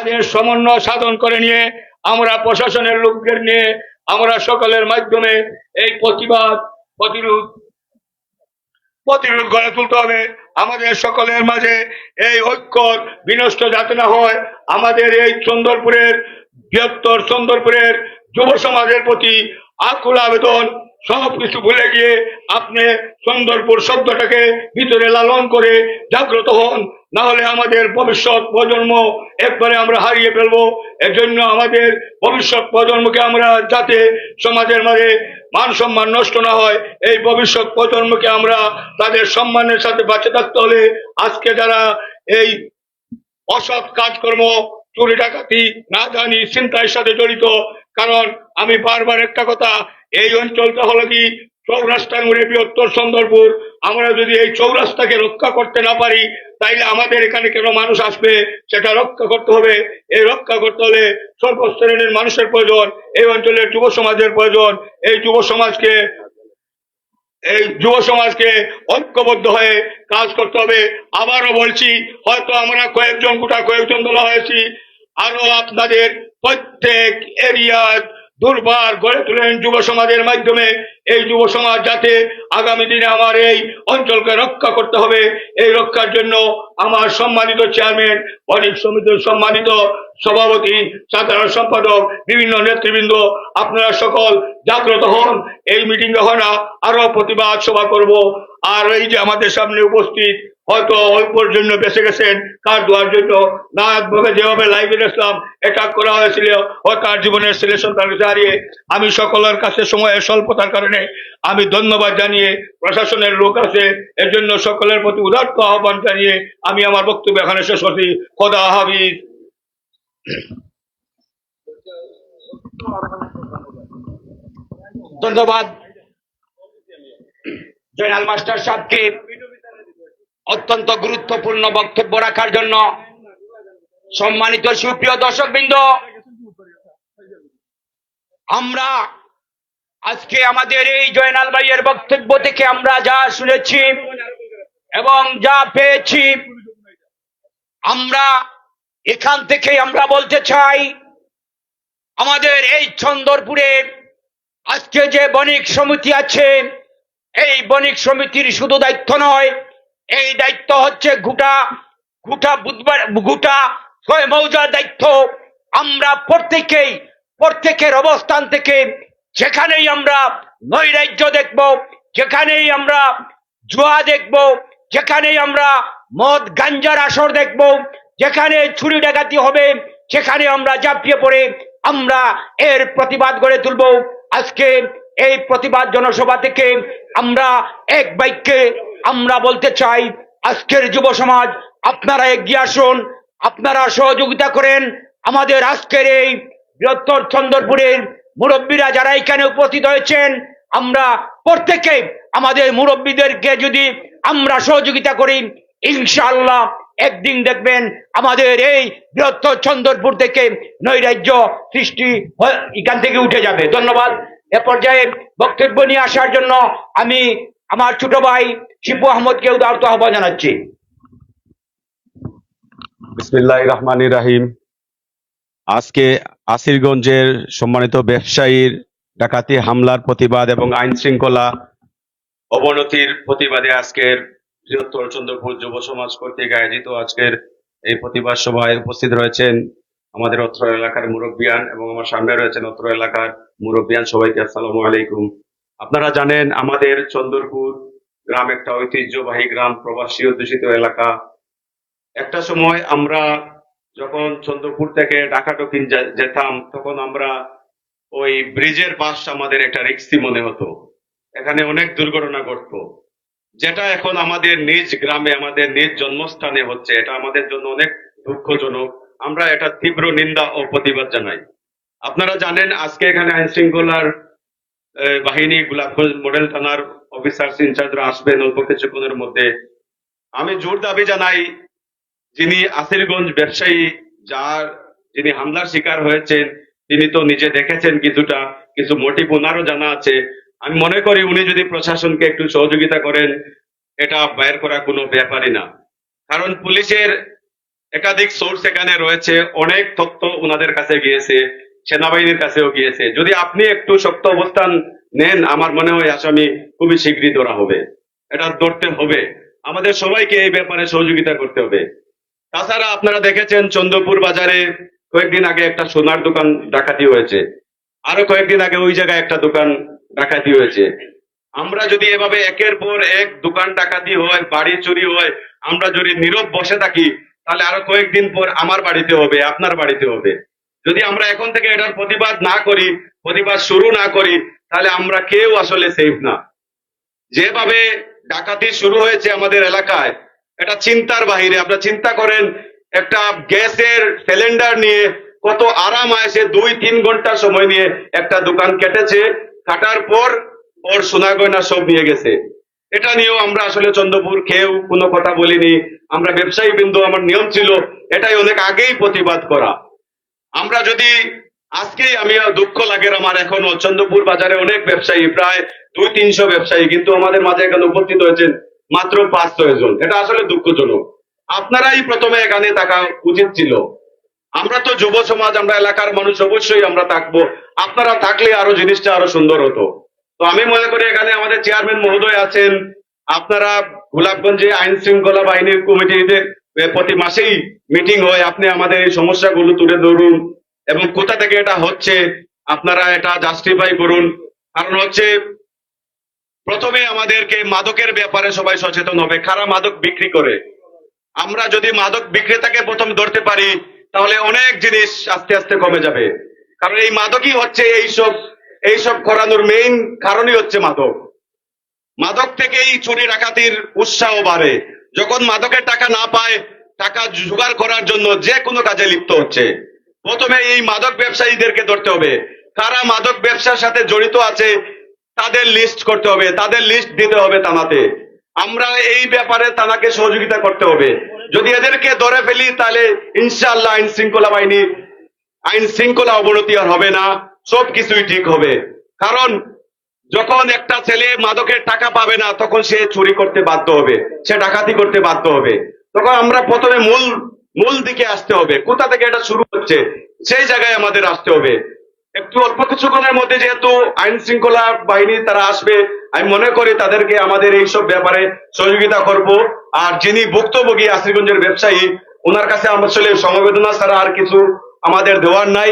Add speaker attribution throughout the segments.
Speaker 1: তাদের সমন্বয় সাধন করে নিয়ে আমরা প্রশাসনের লোকদের নিয়ে আমরা সকলের মাধ্যমে এই প্রতিরোধ গড়ে তুলতে হবে। আমাদের সকলের মাঝে এই ঐক্য বিনষ্ট যাতে না হয়, আমাদের এই বৃহত্তর চন্দরপুরের যুব সমাজের প্রতি আকুল আবেদন, সবকিছু ভুলে গিয়ে আপনি চন্দরপুর শব্দটাকে ভিতরে লালন করে জাগ্রত হন, না হলে আমাদের ভবিষ্যৎ প্রজন্ম একবারে আমরা হারিয়ে ফেলবো। এজন্য আমাদের ভবিষ্যৎ প্রজন্মকে আমরা যাতে সমাজের মাঝে মান সম্মান নষ্ট না হয়, এই ভবিষ্যৎ প্রজন্মকে আমরা তাদের সম্মানের সাথে বাঁচে থাকতে হলে আজকে যারা এই অসৎ কাজকর্ম, চুরি ডাকাতি, না জানি চিন্তার সাথে জড়িত, কারণ আমি বারবার একটা কথা, এই অঞ্চলটা হলো কি চৌরাস্তার মোড়ে বৃহত্তর চন্দরপুর। আমরা যদি এই চৌরাস্তাকে রক্ষা করতে না পারি তাইলে আমাদের এখানে কেন মানুষ আসবে, সেটা রক্ষা করতে হবে। এই রক্ষা করতে হলে সর্বশ্রেণীর মানুষের প্রয়োজন, এই অঞ্চলের যুব সমাজের প্রয়োজন। এই যুব সমাজকে ঐক্যবদ্ধ হয়ে কাজ করতে হবে। আবারও বলছি, হয়তো আমরা কয়েকজন বলা হয়েছি, আরো আপনাদের প্রত্যেক এরিয়ার দুর্বার গড়ে তোলেন যুব সমাজের মাধ্যমে। এই যুব সমাজ যাতে আগামী দিনে আমার এই অঞ্চলকে রক্ষা করতে হবে, এই রক্ষার জন্য আমার সম্মানিত চেয়ারম্যান, বণিক সমিতির সম্মানিত সভাপতি, সাধারণ সম্পাদক, বিভিন্ন নেতৃবৃন্দ, আপনারা সকল জাগ্রত হন। এই মিটিং যখন আরো প্রতিবাদ সভা করব। আর এই যে আমাদের সামনে উপস্থিত, হয়তো অল্পর জন্য বেঁচে গেছেন, কার দোয়ার জন্য নায়কভাবে যেভাবে লাইভে ইসলাম অ্যাটাক করা হয়েছিল, ও তার জীবনের ছেলে সন্তানকে হারিয়ে, আমি সকলের কাছে সময়ের স্বল্পতার কারণে আমি ধন্যবাদ জানিয়ে, প্রশাসনের লোক আছে এর জন্য সকলের প্রতি উদাত্ত আহ্বান জানিয়ে আমি আমার বক্তব্য এখানে শেষ করছি। খোদা হাফিজ।
Speaker 2: ধন্যবাদ জয়নাল মাস্টার সাহেবকে অত্যন্ত গুরুত্বপূর্ণ বক্তব্য রাখার জন্য। সম্মানিত সুপ্রিয় দর্শকবৃন্দ, আমরা আজকে আমাদের এই জয়নাল ভাইয়ের বক্তব্য থেকে আমরা যা শুনেছি এবং যা পেয়েছি, আমরা এখান থেকে আমরা বলতে চাই, আমাদের এই চন্দরপুরে আজকে যে বণিক সমিতি আছে, এই বণিক সমিতির শুধু দায়িত্ব নয়, এই দায়িত্ব হচ্ছে গোটা 6 মৌজার দায়িত্ব। আমরা প্রত্যেকের অবস্থান থেকে যেখানেই আমরা নৈরাজ্য দেখব, যেখানেই আমরা জুয়া দেখব, যেখানেই আমরা মদ গাঞ্জার আসর দেখব, যেখানে চুরি ডাকাতি হবে, সেখানে আমরা ঝাঁপিয়ে পড়ে আমরা এর প্রতিবাদ গড়ে তুলব। আজকে এই প্রতিবাদ জনসভা থেকে আমরা এক বাক্যে আমরা বলতে চাই, আজকের যুব সমাজ আপনারা এগিয়ে আসুন, আপনারা সহযোগিতা করেন। আমাদের আজকের এই বৃহত্তর চন্দরপুরের মুরব্বীরা যারা এখানে উপস্থিত হয়েছেন, আমরা প্রত্যেকে আমাদের মুরব্বীদেরকে যদি আমরা সহযোগিতা করি, ইনশাআল্লাহ একদিন দেখবেন আমাদের এই বৃহত্তর চন্দরপুর থেকে নৈরাজ্য সৃষ্টি এখান থেকে উঠে যাবে। ধন্যবাদ। এ পর্যায়ে বক্তব্য নিয়ে আসার জন্য আমি আমার ছোট ভাই শিপু আহমদকে উদারত আহ্বান জানাচ্ছি।
Speaker 3: বিসমিল্লাহির রহমানির রহিম। আজকে আসিরগঞ্জের সম্মানিত ব্যবসায়ীর ডাকাতি হামলার প্রতিবাদ এবং আইন শৃঙ্খলা অবনতির প্রতিবাদে আজকের বৃহত্তর চন্দ্রপুর যুব সমাজ কর্তৃক আয়োজিত আজকের এই প্রতিবাদ সভায় উপস্থিত রয়েছেন আমাদের অত্র এলাকার মুরব্বিয়ান এবং আমার সামনে রয়েছেন অত্র এলাকার মুরব্বিয়ান। সবাইকে আসসালামু আলাইকুম। আপনারা জানেন আমাদের চন্দ্রপুর গ্রাম একটা ঐতিহ্যবাহী গ্রাম, প্রবাসী অধ্যুষিত এলাকা। একটা সময় আমরা যখন চন্দ্রপুর থেকে ঢাকা দক্ষিণ যেতাম, তখন আমরা ওই ব্রিজের পাশ আমাদের একটা রিস্কি মনে হতো, এখানে অনেক দুর্ঘটনা ঘটতো। যেটা এখন আমাদের নিজ গ্রামে, আমাদের নিজ জন্মস্থানে হচ্ছে, এটা আমাদের জন্য অনেক দুঃখজনক। আমরা এটা তীব্র নিন্দা ও প্রতিবাদ জানাই। আপনারা জানেন আজকে এখানে আইন শৃঙ্খলার বাহিনী, গোলাপগঞ্জ মডেল থানার অফিসার্স ইনচার্জরা আসবেন অল্প কিছুক্ষণের মধ্যে। আমি জোর দাবি জানাই, যিনি আসিরগঞ্জ ব্যবসায়ী যিনি হামলার শিকার হয়েছেন, তিনি তো নিজে দেখেছেন কিছু মোটিভ ওনারও জানা আছে। আমি মনে করি উনি যদি প্রশাসনকে একটু সহযোগিতা করেন, এটা বাইর করা কোনো ব্যাপারই না। কারণ পুলিশের একাধিক সোর্স এখানে রয়েছে, অনেক তথ্য ওনাদের কাছে গিয়েছে, সেনাবাহিনীর কাছেও গিয়েছে। যদি আপনি একটু শক্ত অবস্থান নেন, আমার মনে হয় আসামি খুবই শীঘ্রই ধরা হবে। এটা ধরতে হবে, আমাদের সবাইকে এই ব্যাপারে সহযোগিতা করতে হবে। তাছাড়া আপনারা দেখেছেন চন্দ্রপুর বাজারে কয়েকদিন আগে একটা সোনার দোকান ডাকাতি হয়েছে, আরো কয়েকদিন আগে ওই জায়গায় একটা দোকান ডাকাতি হয়েছে। আমরা যদি এভাবে একের পর এক দোকান ডাকাতি হয়, বাড়ি চুরি হয়, আমরা যদি নীরব বসে থাকি, তাহলে আরো কয়েকদিন পর আমার বাড়িতে হবে, আপনার বাড়িতে হবে। যদি আমরা এখন থেকে এটার প্রতিবাদ না করি, প্রতিবাদ শুরু না করি, তাহলে আমরা কেউ আসলে সেফ না। যেভাবে ডাকাতি শুরু হয়েছে আমাদের এলাকায়, এটা চিন্তার বাহিরে। আপনারা চিন্তা করেন, একটা গ্যাসের সিলিন্ডার নিয়ে কত আরাম আয়েসে 2-3 ঘন্টা সময় নিয়ে একটা দোকান কেটেছে, কাটার পর ওর সোনা গয়না সব নিয়ে গেছে। এটা নিয়েও আমরা আসলে চন্দ্রপুর কেউ কোনো কথা বলিনি। আমরা ব্যবসায়ী বিন্দু, আমার নিয়ম ছিল এটাই অনেক আগেই প্রতিবাদ করা। আমরা যদি আজকেই, আমি দুঃখ লাগে আমার এখনো, চন্দ্রপুর বাজারে অনেক ব্যবসায়ী, প্রায় 200-300 ব্যবসায়ী, কিন্তু আমাদের মাঝে এখানে উপস্থিত হয়েছেন মাত্র 5-6 জন। এটা আসলে দুঃখজনক। আপনারাই প্রথমে এখানে থাকা উচিত ছিল। আমরা তো যুব সমাজ, আমরা এলাকার মানুষ, অবশ্যই আমরা থাকবো। আপনারা থাকলে আরো জিনিসটা আরো সুন্দর হতো। তো আমি মনে করি এখানে আমাদের চেয়ারম্যান মহোদয় আছেন, আপনারা গোলাপগঞ্জে আইন শৃঙ্খলা বাহিনীর কমিটিতে প্রতি মাসেই মিটিং হয়, আপনি আমাদের এই সমস্যাগুলো তুলে ধরুন এবং কোথা থেকে এটা হচ্ছে আপনারা এটা জাস্টিফাই করুন। কারণ হচ্ছে, প্রথমে আমাদেরকে মাদকের ব্যাপারে সবাই সচেতন হবে, কারা মাদক বিক্রি করে। আমরা যদি মাদক বিক্রেতাকে প্রথম ধরতে পারি, তাহলে অনেক জিনিস আস্তে আস্তে কমে যাবে। কারণ এই মাদকই হচ্ছে এইসব করানোর মেইন কারণই হচ্ছে মাদক। মাদক থেকেই চুরি ডাকাতির উৎসাহ বাড়ে। যখন মাদকের টাকা না পায়, টাকা জোগাড় করার জন্য যে কোনো কাজে লিপ্ত হচ্ছে। প্রথমে এই মাদক ব্যবসায়ীদেরকে ধরতে হবে, কারা মাদক ব্যবসার সাথে জড়িত আছে তাদের লিস্ট করতে হবে, তাদের লিস্ট দিতে হবে থানাতে। আমরা এই ব্যাপারে থানাকে সহযোগিতা করতে হবে। যদি এদেরকে ধরে ফেলি, তাহলে ইনশাআল্লাহ আইন শৃঙ্খলা অবনতি আর হবে না, সবকিছুই ঠিক হবে। কারণ যখন একটা ছেলে মাদকের টাকা পাবে না, তখন সে চুরি করতে বাধ্য হবে, সে ডাকাতি করতে বাধ্য হবে। তখন আমরা প্রথমে মূল দিকে আসতে হবে, কোথা থেকে এটা শুরু হচ্ছে সেই জায়গায় আমাদের আসতে হবে। একটু অল্প কিছুক্ষণের মধ্যে যেহেতু আইন শৃঙ্খলা বাহিনী তারা আসবে, আমি মনে করি তাদেরকে আমাদের এইসব ব্যাপারে সহযোগিতা করব। আর যিনি ভুক্তভোগী আসিরগঞ্জের ব্যবসায়ী, ওনার কাছে আসলে সমবেদনা ছাড়া আর কিছু আমাদের দেওয়ার নাই।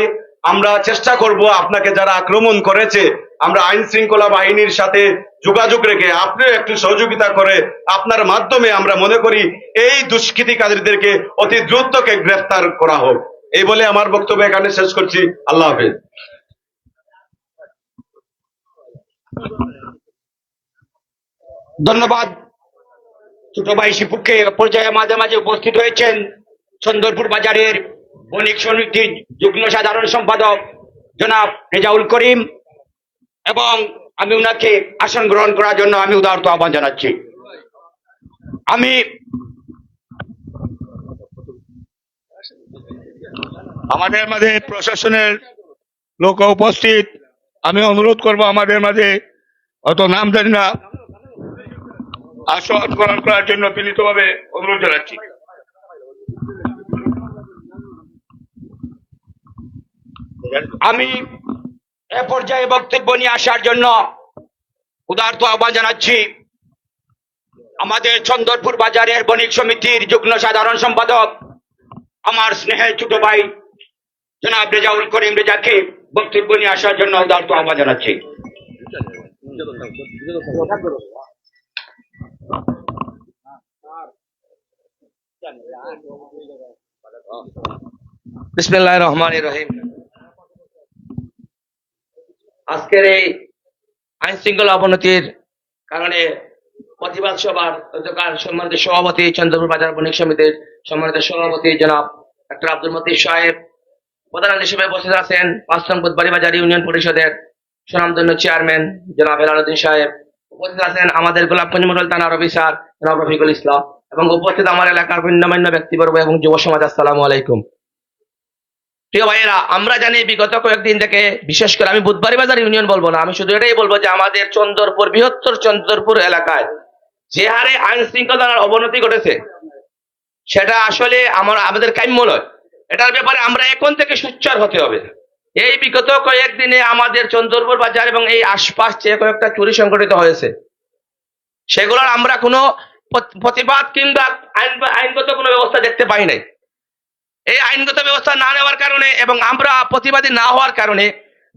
Speaker 3: আমরা চেষ্টা করব, আপনাকে যারা আক্রমণ করেছে, আমরা আইন শৃঙ্খলা বাহিনীর সাথে যোগাযোগ রেখে আপনিও একটু সহযোগিতা করে আপনার মাধ্যমে আমরা মনে করি এই দুষ্কৃতিকারীদেরকে অতি দ্রুতকে গ্রেফতার করা হোক। এই বলে আমার বক্তব্য এখানে শেষ করছি। আল্লাহ হাফেজ।
Speaker 2: ধন্যবাদ। ছোট ভাই শিপুকে পর্যায়ে মাঝে মাঝে উপস্থিত হয়েছেন চন্দ্রপুর বাজারের বণিক সমিতির যুগ্ম সাধারণ সম্পাদক জনাব রেজাউল করিম, এবং আমি উনাকে আসন গ্রহণ করার জন্য আমি উদারত আহ্বান জানাচ্ছি।
Speaker 1: আমাদের মাঝে প্রশাসনের লোক উপস্থিত, আমি অনুরোধ করব আমাদের মাঝে অত নাম জানি না, আসন গ্রহণ করার জন্য বিনীতভাবে অনুরোধ জানাচ্ছি।
Speaker 2: আমি এ পর্যায়ে বক্তব্য নিয়ে আসার জন্য উদারত আহ্বান জানাচ্ছি আমাদের চন্দ্রপুর বাজারের বণিক সমিতির যুগ্ম সাধারণ সম্পাদক, আমার স্নেহের ছোট ভাই জনাব রেজাউল করিম রেজাকে বক্তব্য নিয়ে আসার জন্য উদারত আহ্বান জানাচ্ছি।
Speaker 4: বিসমিল্লাহির রহমানির রহিম। আজকের এই আইন শৃঙ্খলা অবনতির কারণে প্রতিবাদ সভার গতকাল সম্মানিত সভাপতি, চন্দ্রপুর বাজার বণিক সমিতির সম্মানিত সভাপতি জনাব ডক্টর আব্দুল মতিন সাহেব, প্রধান হিসেবে উপস্থিত আছেন 5 নং বুধবাড়ি বাজার ইউনিয়ন পরিষদের সুনামধন্য চেয়ারম্যান জনাব হেলালুদ্দিন সাহেব, উপস্থিত আছেন আমাদের গোলাপগঞ্জ মডেল থানার অফিসার জনাব রফিকুল ইসলাম, এবং উপস্থিত আমার এলাকার গণ্যমান্য ব্যক্তিবর্গ এবং যুব সমাজ। আসসালামু আলাইকুম। প্রিয় ভাইয়েরা, আমরা জানি বিগত কয়েকদিন থেকে, বিশেষ করে আমি বুধবাড়ি বাজার ইউনিয়ন বলবো না, আমি শুধু এটাই বলবো যে আমাদের চন্দ্রপুর, বৃহত্তর চন্দ্রপুর এলাকায় যে হারে আইন শৃঙ্খলার অবনতি ঘটেছে, সেটা আসলে আমাদের কাম্য নয়। এটার ব্যাপারে আমরা এখন থেকে সোচ্চার হতে হবে। এই বিগত কয়েকদিনে আমাদের চন্দ্রপুর বাজার এবং এই আশপাশ যে কয়েকটা চুরি সংঘটিত হয়েছে, সেগুলোর আমরা কোনো প্রতিবাদ কিংবা আইনগত কোনো ব্যবস্থা দেখতে পাই নাই। এই আইনগত ব্যবস্থা না নেওয়ার কারণে এবং আমরা প্রতিবাদী না হওয়ার কারণে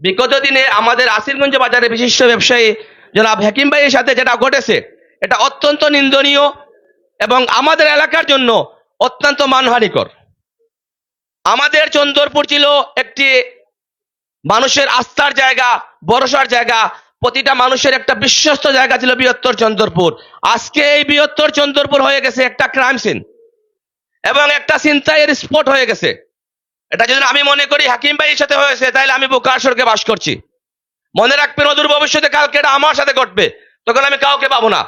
Speaker 4: বিগত দিনে আমাদের আসিরগঞ্জ বাজারে বিশিষ্ট ব্যবসায়ী জনাব হাকিম ভাইয়ের সাথে যেটা ঘটেছে, এটা অত্যন্ত নিন্দনীয় এবং আমাদের এলাকার জন্য অত্যন্ত মানহানিকর। আমাদের চন্দ্রপুর ছিল একটি মানুষের আস্থার জায়গা, ভরসার জায়গা, প্রতিটা মানুষের একটা বিশ্বস্ত জায়গা ছিল বৃহত্তর চন্দ্রপুর। আজকে এই বৃহত্তর চন্দ্রপুর হয়ে গেছে একটা ক্রাইম সিন এবং একটা ছিনতাইয়ের স্পট হয়ে গেছে। এটা যদি আমি মনে করি হাকিম ভাইয়ের সাথে হয়েছে, তাহলে আমি বোকার স্বর্গে বাস করছি। মনে রাখবেন, অদূর ভবিষ্যতে কালকে এটা আমার সাথে ঘটবে, তখন আমি কাউকে পাবো না।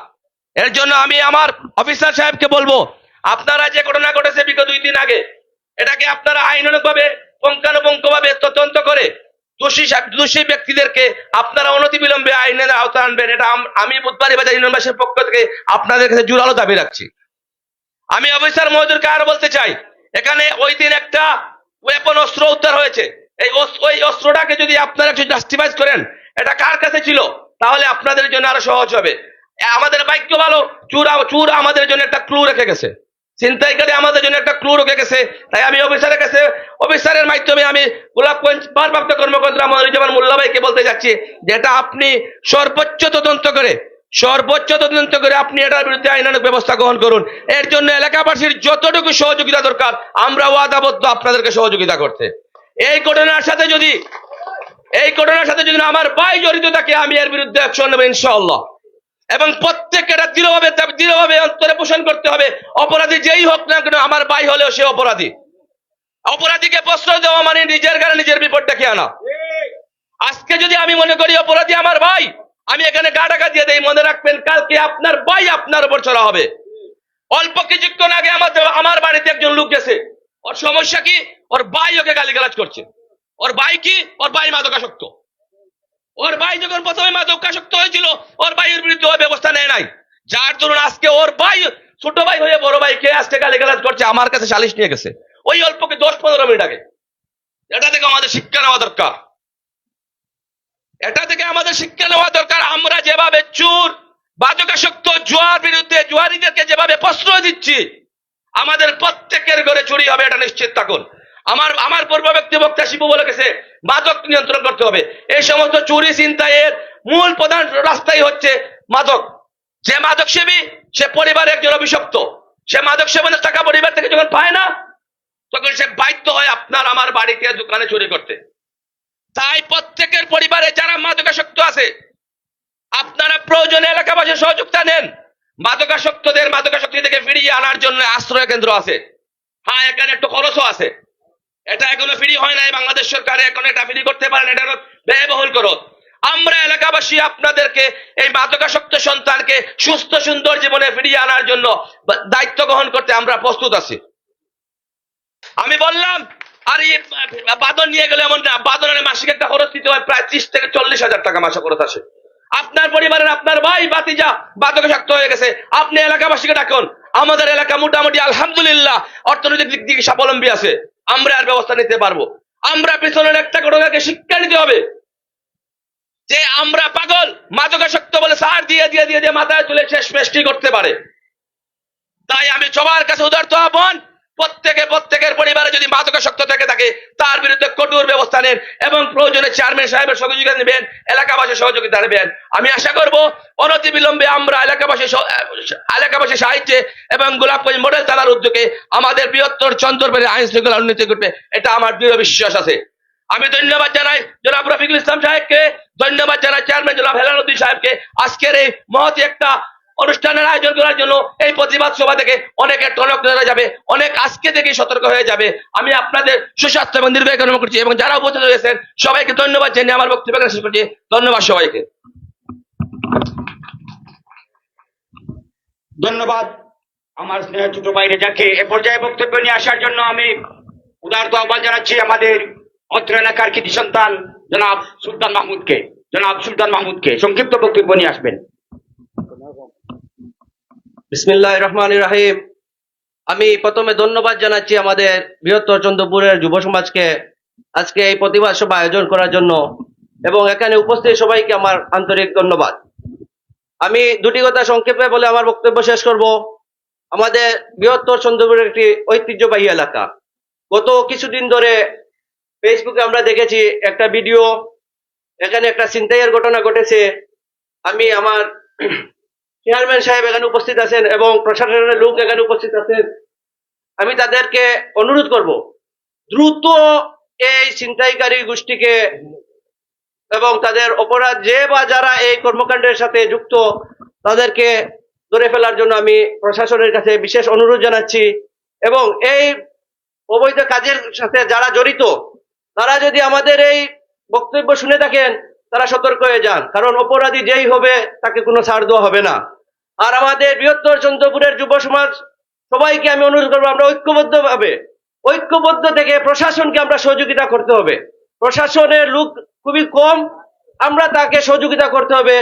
Speaker 4: এর জন্য আমি আমার অফিসার সাহেবকে বলবো, আপনারা যে ঘটনা ঘটেছে বিগত 2 দিন আগে, এটাকে আপনারা আইনানুগভাবে পুঙ্খানুপুঙ্খভাবে তদন্ত করে দোষী ব্যক্তিদেরকে আপনারা অনতিবিলম্বে আইনের আওতায় আনবেন। এটা আমি বুধবাড়ী বাজার ইউনিয়নবাসীর পক্ষ থেকে আপনাদের কাছে জোরালো দাবি রাখছি। আমি অফিসার মহোদয়কে আরো বলতে চাই, এখানে ওই দিন একটা ওয়েপন অস্ত্র উদ্ধার হয়েছে। ওই অস্ত্রটাকে যদি আপনারা একটু জাস্টিফাইজ করেন এটা কার কাছে ছিল, তাহলে আপনাদের জন্য আরো সহজ হবে। আমাদের ভাগ্য ভালো, চুর আমাদের জন্য একটা ক্লু রেখে গেছে, ছিনতাইকারী আমাদের জন্য একটা ক্লু রেখে গেছে। তাই আমি অফিসারের মাধ্যমে আমি গোলাপগঞ্জ ভারপ্রাপ্ত কর্মকর্তা মনিরুজ্জামান মোল্লা ভাইকে বলতে যাচ্ছি, যেটা আপনি সর্বোচ্চ তদন্ত করে আপনি এটার বিরুদ্ধে আইনানুগ ব্যবস্থা গ্রহণ করুন। এর জন্য এলাকাবাসীর যতটুকু সহযোগিতা দরকার আমরা ওয়াদাবদ্ধ আপনাদেরকে সহযোগিতা করতে। এই ঘটনার সাথে যদি আমার ভাই জড়িত থাকে, আমি এর বিরুদ্ধে অ্যাকশন নেব ইনশাআল্লাহ। এবং প্রত্যেককে এটা দৃঢ়ভাবে অন্তরে পোষণ করতে হবে। অপরাধী যেই হোক না কেন, আমার ভাই হলেও সে অপরাধী। অপরাধীকে প্রশ্রয় দেওয়া মানে নিজের গায়ে নিজের বিপদ ডেকে আনা। আজকে যদি আমি মনে করি অপরাধী আমার ভাই, আমি এখানে গা ঢাকা দিয়ে দেই, মনে রাখবেন কালকে আপনার ভাই আপনার উপর চড়া হবে। অল্প কিছুক্ষণ আগে আমার বাড়িতে একজন লোক গেছে, ওর সমস্যা কি, ওর ভাই ওকে গালিগালাজ করছে। ওর ভাই কি, ওর ভাই মাদকাসক্ত। ওর ভাই যখন প্রথমে মাদকাসক্ত হয়েছিল, ওর ভাইয়ের বিরুদ্ধে ওই ব্যবস্থা নেয় নাই, যার দরুন আজকে ওর ভাই ছোট ভাই হয়ে বড় ভাইকে আজকে গালিগালাজ করছে, আমার কাছে সালিশ নিয়ে গেছে ওই অল্পকে 10-15 মিনিট আগে। এটা থেকে আমাদের শিক্ষা নেওয়া দরকার। আমরা যেভাবে চুর, মাদকাসক্ত, জুয়ার বিরুদ্ধে জুয়ারিদেরকে যেভাবে প্রশ্রয় দিচ্ছি, আমাদের প্রত্যেকের ঘরে চুরি হবে, এটা নিশ্চিত থাকুন। আমার পূর্ব ব্যক্তি বক্তা শিবু বলে গেছে, মাদক নিয়ন্ত্রণ করতে হবে। এই সমস্ত চুরি ছিনতাইয়ের মূল প্রধান রাস্তাই হচ্ছে মাদক। যে মাদক সেবী, সে পরিবারের একজন অভিশপ্ত। সে মাদক সেবনের টাকা পরিবার থেকে যখন পায় না, তখন সে বাধ্য হয় আপনার আমার বাড়িতে দোকানে চুরি করতে। তাই প্রত্যেকের পরিবারে যারা মাদকাসক্ত আছে, আপনারা প্রয়োজনে এলাকাবাসীর সহযোগিতা নেন। মাদকাসক্তি থেকে ফিরিয়ে আনার জন্য আশ্রয় কেন্দ্র আছে। হ্যাঁ, এখানে একটু খরচও আছে, এটা এখনো ফ্রি হয় নাই। বাংলাদেশ সরকার এখন এটা ফ্রি করতে পারেন, এটা ব্যয়বহুল খরচ। আমরা এলাকাবাসী আপনাদেরকে এই মাদকাসক্ত সন্তানকে সুস্থ সুন্দর জীবনে ফিরিয়ে আনার জন্য দায়িত্ব গ্রহণ করতে আমরা প্রস্তুত আছি। আমি বললাম, আর এই বাদন নিয়ে গেলে এমন না, বাদনের মাসিক একটা খরচ দিতে হয় প্রায় 30 থেকে 40 হাজার টাকা মাসে খরচ আসে। আপনার পরিবারের আপনার ভাই ভাতিজা মাদকাসক্ত হয়ে গেছে, আপনি এলাকাবাসীকে ডাকুন। আমাদের এলাকা মোটামুটি আলহামদুলিল্লাহ অর্থনৈতিক দিক থেকে স্বাবলম্বী আছে, আমরা আর ব্যবস্থা নিতে পারবো। আমরা পিছনের একটা ঘটনাকে শিক্ষা নিতে হবে যে আমরা পাগল, মাদকাসক্ত বলে সার দিয়ে দিয়ে দিয়ে দিয়ে মাথায় তুলে শেষ পেশটি করতে পারে। তাই আমি সবার কাছে উদারত আহ্বান, প্রত্যেকের পরিবারে যদি মাদকাসক্ত থেকে থাকে তার বিরুদ্ধে কঠোর ব্যবস্থা নেন এবং প্রয়োজনে চেয়ারম্যান সাহেবের সহযোগিতা নেবেন, এলাকাবাসীর সহযোগিতা নেবেন। আমি আশা করব অনতিবিলম্বে আমরা এলাকাবাসী সাহায্যে এবং গোলাপগঞ্জ মডেল থানার উদ্যোগে আমাদের বৃহত্তর চন্দ্রপুরে আইন শৃঙ্খলা উন্নতি করবে, এটা আমার দৃঢ় বিশ্বাস আছে। আমি ধন্যবাদ জানাই জনাব রফিকুল ইসলাম সাহেবকে, ধন্যবাদ জানাই চেয়ারম্যান জনাব হেলালুদ্দিন সাহেবকে আজকের এই মহৎ একটা অনুষ্ঠানের আয়োজন করার জন্য। এই প্রতিবাদ সভা থেকে অনেকের টনক নড়ে যাবে, অনেক আজকে থেকে সতর্ক হয়ে যাবে। আমি আপনাদের সুস্বাস্থ্য এবং দীর্ঘায়ু কামনা করছি এবং যারা উপস্থিত হয়েছেন সবাইকে ধন্যবাদ জানিয়ে আমার বক্তব্য শেষ করছি। ধন্যবাদ সবাইকে।
Speaker 2: ধন্যবাদ আমার স্নেহ ছোট ভাইরে, যাকে এ পর্যায়ে বক্তব্য নিয়ে আসার জন্য আমি উদারত আহ্বান জানাচ্ছি আমাদের অত্র এলাকার কৃতি সন্তান জনাব সুলতান মাহমুদকে সংক্ষিপ্ত বক্তব্য নিয়ে আসবেন।
Speaker 4: বিসমিল্লাহির রহমানির রহিম।
Speaker 5: আমি প্রথমে ধন্যবাদ জানাচ্ছি আমাদের বৃহত্তর চন্দ্রপুরের যুব সমাজকে আজকে এই প্রতিবাদ সভা আয়োজন করার জন্য, এবং এখানে উপস্থিত সবাইকে আমার আন্তরিক ধন্যবাদ। আমি দুটি কথা সংক্ষেপে বলে আমার বক্তব্য শেষ করব। আমাদের বৃহত্তর চন্দ্রপুরের একটি ঐতিহ্যবাহী এলাকা। গত কিছুদিন ধরে ফেসবুকে আমরা দেখেছি একটা ভিডিও, এখানে একটা ছিনতাইয়ের ঘটনা ঘটেছে। আমি আমার চেয়ারম্যান সাহেব এখানে উপস্থিত আছেন এবং প্রশাসনের লোক এখানে উপস্থিত আছেন। আমি তাদেরকে অনুরোধ করব, দ্রুত এই ছিনতাইকারী গোষ্ঠীকে এবং তাদের অপরাধ যে বা যারা এই কর্মকাণ্ডের সাথে যুক্ত তাদেরকে ধরে ফেলার জন্য আমি প্রশাসনের কাছে বিশেষ অনুরোধ জানাচ্ছি। এবং এই অবৈধ কাজের সাথে যারা জড়িত তারা যদি আমাদের এই বক্তব্য শুনে থাকেন, তারা সতর্ক হয়ে যান, কারণ অপরাধী যেই হবে তাকে কোনো ছাড় দেওয়া হবে না। আর আমাদের বৃহত্তর চন্দ্রপুরের যুব সমাজ সবাইকে আমি অনুরোধ করবো, আমরা ঐক্যবদ্ধ থেকে প্রশাসনকে আমরা সহযোগিতা করতে হবে। প্রশাসনের লোক খুবই কম, আমরা তাকে সহযোগিতা করতে হবে।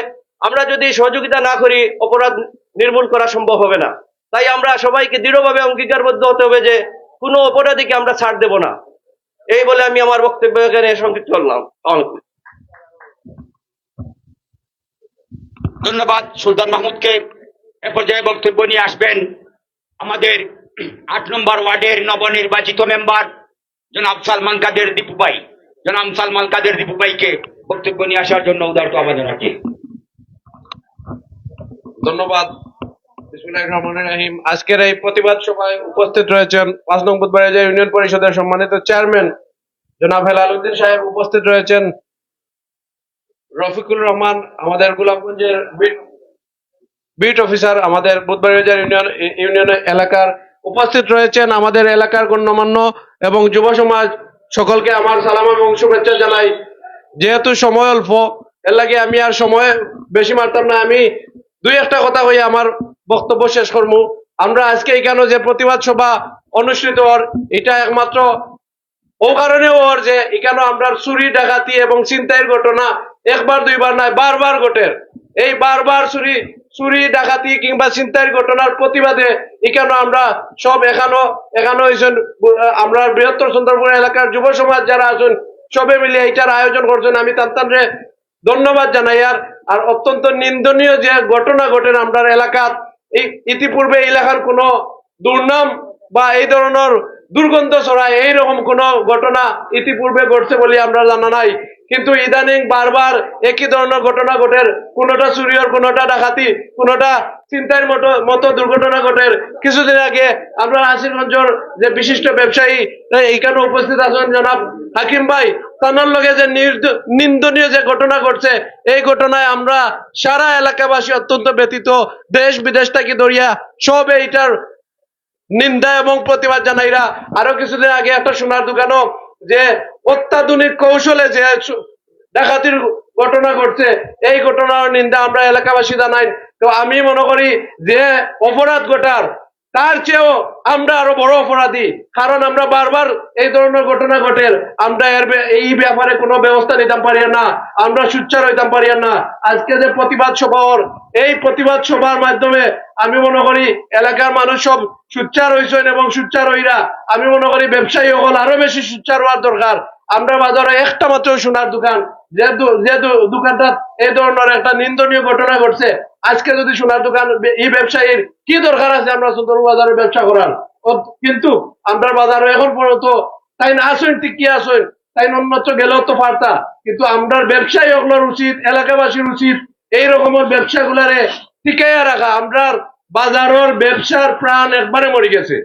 Speaker 5: আমরা যদি সহযোগিতা না করি অপরাধ নির্মূল করা সম্ভব হবে না। তাই আমরা সবাইকে দৃঢ়ভাবে অঙ্গীকারবদ্ধ হতে হবে যে কোনো অপরাধীকে আমরা ছাড় দেব না। এই বলে আমি আমার বক্তব্য এখানে সংক্ষিপ্ত করলাম।
Speaker 2: ধন্যবাদ সুলতান মাহমুদকে। এ পর্যায়ে বক্তব্য নিয়ে আসবেন আমাদের 8 নম্বর ওয়ার্ডের নবনির্বাচিত মেম্বার জনাব সালমান কাদের দীপু ভাই। জনাব সালমান কাদের দীপু ভাইকে বক্তব্য নিয়ে আসার জন্য উদারত আবেদন রাখি।
Speaker 6: ধন্যবাদ। বিসমিল্লাহির রহমানির রহিম। আজকের এই প্রতিবাদ সভায় উপস্থিত রয়েছেন 5 নং বুধবাড়িয়া ইউনিয়ন পরিষদের সম্মানিত চেয়ারম্যান জনাব হেলাল উদ্দিন সাহেব, উপস্থিত রয়েছেন রফিকুল রহমান আমাদের গোলাপগঞ্জের বিট অফিসার আমাদের বুধবাড়িয়া ইউনিয়ন এলাকার, উপস্থিত রয়েছেন আমাদের এলাকার গণ্যমান্য এবং যুব সমাজ। সকলকে আমার সালাম এবং শুভেচ্ছা জানাই। যেহেতু সময় অল্প, এর লাগে আমি আর সময় বেশি মারতাম না, আমি দুই একটা কথা হয়ে আমার বক্তব্য শেষ করবো। আমরা আজকে এখানে যে প্রতিবাদ সভা অনুষ্ঠিত হওয়ার, এটা একমাত্র ও কারণে ওর যে এখানে আমরা চুরি ডাকাতি এবং ছিনতাইয়ের ঘটনা একবার দুইবার নয় বারবার ঘটে। এই বারবার চুরি ডাকাতি কিংবা ছিনতাইয়ের ঘটনার প্রতিবাদে এখানে আমরা সব এখানে হয়েছেন আমরা বৃহত্তর চন্দ্রপুর এলাকার যুব সমাজ যারা আছেন সবে মিলে এটার আয়োজন করছেন। আমি তান্তানরে ধন্যবাদ জানাই। আর অত্যন্ত নিন্দনীয় যে ঘটনা ঘটেন আমরা এলাকার, ইতিপূর্বে এলাকার কোনো দুর্নাম বা এই ধরনের দুর্গন্ধ ছড়ায় এইরকম কোনো ঘটনা ইতিপূর্বে ঘটছে বলে আমরা জানা নাই, কিন্তু ইদানিং বারবার একই ধরনের ঘটনা ঘটে। কোনোটা চুরির, কোনোটা ডাকাতি, কোনোটা চিন্তার মতো দুর্ঘটনা ঘটে। কিছুদিন আগে আমরা আসিরগঞ্জের যে বিশিষ্ট ব্যবসায়ী এইখানে উপস্থিত আছেন জনাব হাকিম ভাই, তার লগে যে নিন্দনীয় যে ঘটনা ঘটছে, এই ঘটনায় আমরা সারা এলাকাবাসী অত্যন্ত ব্যথিত। দেশ বিদেশ থেকে ধরিয়া সব এইটার নিন্দা এবং প্রতিবাদ জানাইরা। আরো কিছুদিন আগে একটা সোনার দোকানও যে অত্যাধুনিক কৌশলে যে ডাকাতির ঘটনা ঘটছে, এই ঘটনার নিন্দা আমরা এলাকাবাসী জানাই। তো আমি মনে করি যে অপরাধ ঘটার তার চেয়েও আমরা আরো বড় অপরাধী, কারণ আমরা বারবার এই ধরনের ঘটনা ঘটে আমরা এই ব্যাপারে কোনো ব্যবস্থা নিতে পারি না, আমরা সুচ্চার হইতে পারি না। আজকে যে প্রতিবাদ সভা, এই প্রতিবাদ সভার মাধ্যমে আমি মনে করি এলাকার মানুষ সব সুচ্চার হয়েছেন এবং সুচ্চার হইরা আমি মনে করি ব্যবসায়ী হল আরো বেশি সুচ্চার হওয়ার দরকার। আমরা বাজারে একটা মাত্র সোনার দোকান, যে দোকানটা এই ধরনের একটা নিন্দনীয় ঘটনা ঘটছে, আজকে যদি সোনার দোকান এই ব্যবসায়ীর কি দরকার আছে আমরা সুন্দর বাজারে ব্যবসা করার? কিন্তু আমরা বাজারে এখন পর্যন্ত তাই না আসেন, টিকি আসেন, তাই অন্যত্র গেলেও তো পারতা। কিন্তু আমরা ব্যবসায়ী হকলার উচিত, এলাকাবাসীর উচিত এই রকমের ব্যবসা গুলারে টিকাইয়া রাখা। আমরা বাজারের ব্যবসার প্রাণ একবারে মরে গেছে,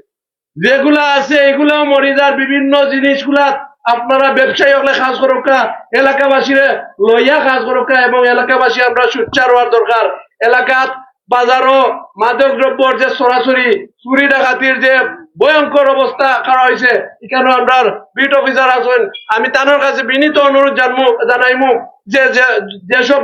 Speaker 6: যেগুলা আছে এগুলাও মরে যার বিভিন্ন জিনিসগুলা আপনারা ব্যবসায়ী হলে কাজ করুকা, এলাকাবাসীরে লইয়া কাজ করুকা এবং এলাকাবাসী আমরা সুচ্চার হওয়ার দরকার। এলাকাত বাজারও মাদক দ্রব্যর যে সরাসরি চুরি ডাকাতির যে ভয়ঙ্কর অবস্থা করা হয়েছে, এখানে আমরা বিট অফিসার আছেন, আমি তাদের কাছে বিনীত অনুরোধ জানাইমু যে যেসব